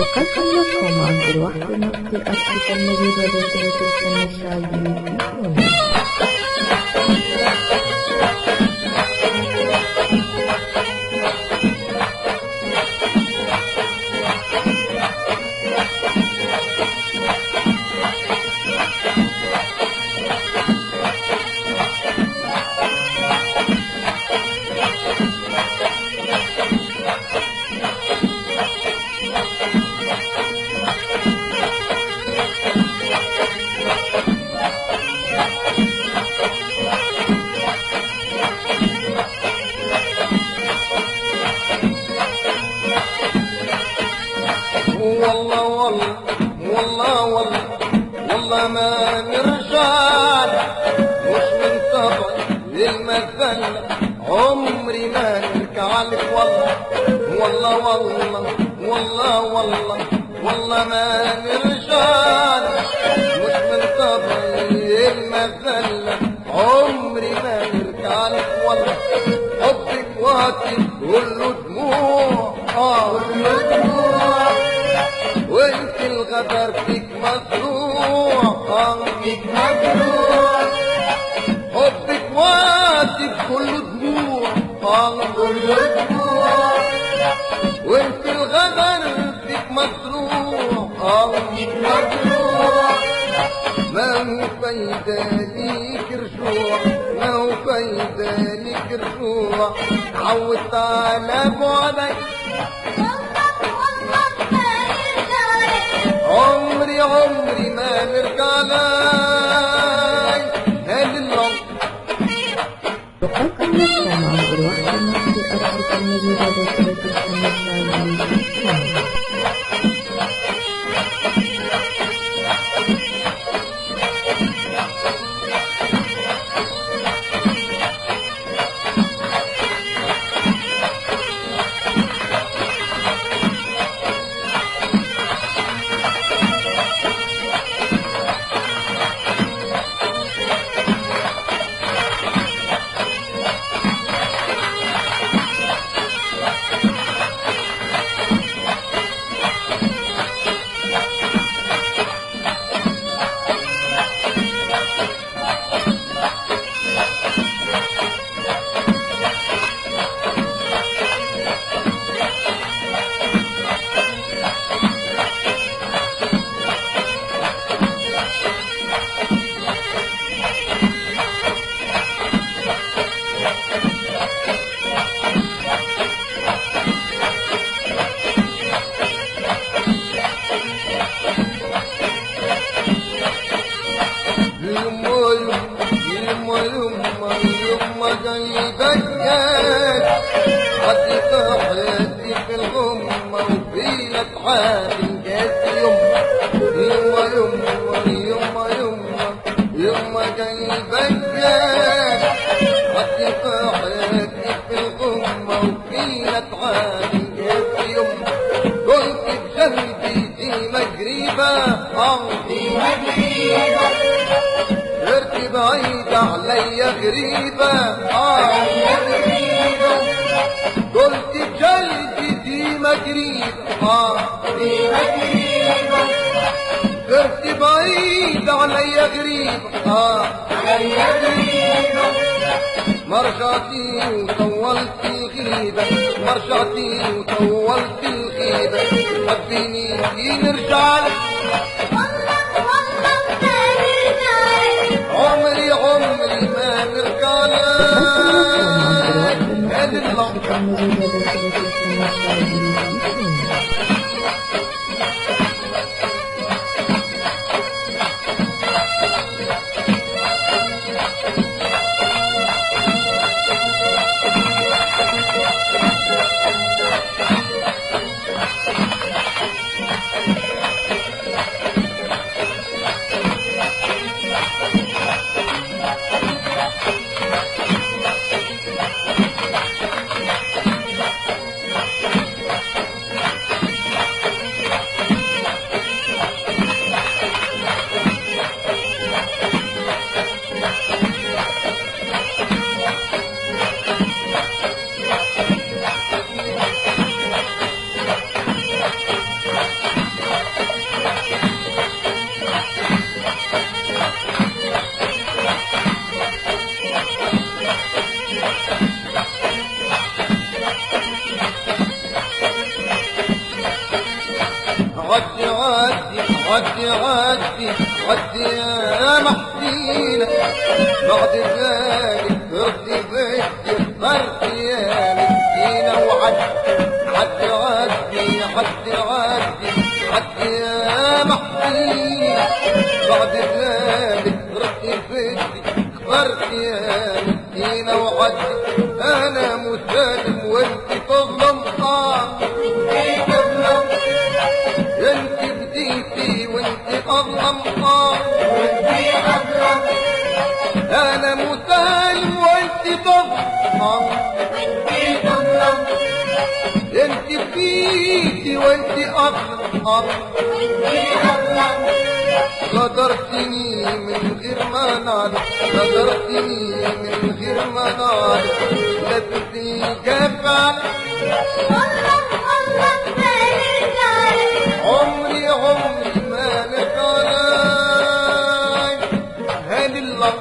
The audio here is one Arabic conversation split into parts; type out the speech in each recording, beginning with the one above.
أقدم لكم عبد الوحيد المفتي أسقط المجيد وذاكرة الفن الشعبي في تونس. والله والله والله والله والله ما نرجع مش من طبع للمثل عمري ما نركع لك والله والله والله والله والله والله ما نرجع مش من طبع للمثل عمري ما نركع لك والله حبك وقتي كله دموع كله دموع وانت الغدر فيك مزروع فيك مزروع حبك وقتك كله دموع كله دموع وانت الغدر فيك مزروع فيك مزروع ما هو فايدة ليك رجوع ما هو فايدة ليك رجوع عودت على بعدك عمري عمري ما نرجع لك هل اللون. أقدم لكم عبد الوحيد المفتي أسقط المجيد وذاكرة الفن الشعبي في تونس. يما جاي دقات عديت حياتي في الغمة وفي لطحات جات يما يما جاي دقات عديت حياتي في الغمة وفي لطحات جات يما قلت بجلبي دي مجريبة دي مجريبة غيرتي بعيدة عليا غريبة قلت بجلدي دي مجريبة دي مجريبة غيرتي بعيدة عليا غريبة عليا غريبة مرجعتي وطولت الغيبة مرجعتي وطولت الغيبة حبيني نرجع لك عمري عمري ما نرجع لك هذه عدي عدي عدي عدي عدي يا محسينة بعد ذلك ترضي بدي فرقي يا مسكينة وعدي عدي عدي عدي عدي عدي يا محسينة بعد ذلك ترضي بدي فرقي يا مسكينة وعدي أنا مسالم وانت تظلم انت بديتي وانت اظلم انا مسالم وانت تظلم انت بديتي وانت اظلم غدرتني من غير ما نعرف غدرتني من غير ما نعرف لا تدي جفا عمري عمري ما لك علي هل الله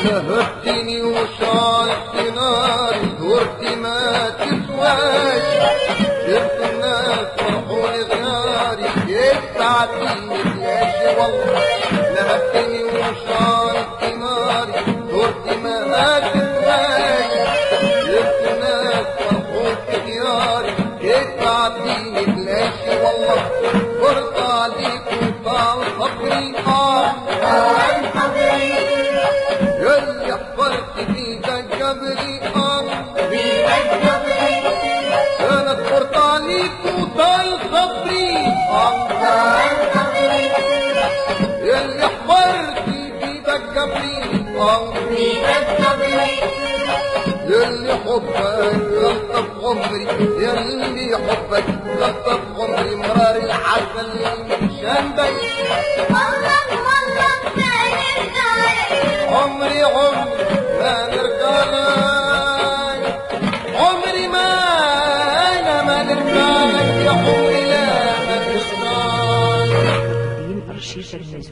لهبتني وشعلت ناري دورتي ما تسواش شفت الناس فرحوني غياري يسعدني بلاش والله لهبتني وشعلت ناري دورتي ما تسواش شفت الناس فرحوني غياري يسعدني بلاش والله فرصة عليك وطال صبري يلي حفرت بيدك جبري انا كبرت عليك وطال صبري يلي حفرت بيدك جبري يلي حبك لطف عمري يلي حبك لطف عمري مرار العسل من شنبك عمري عمري ما نرجع لك عمري ما انا ما نرجع لك يا عمري لا ما نرجع لك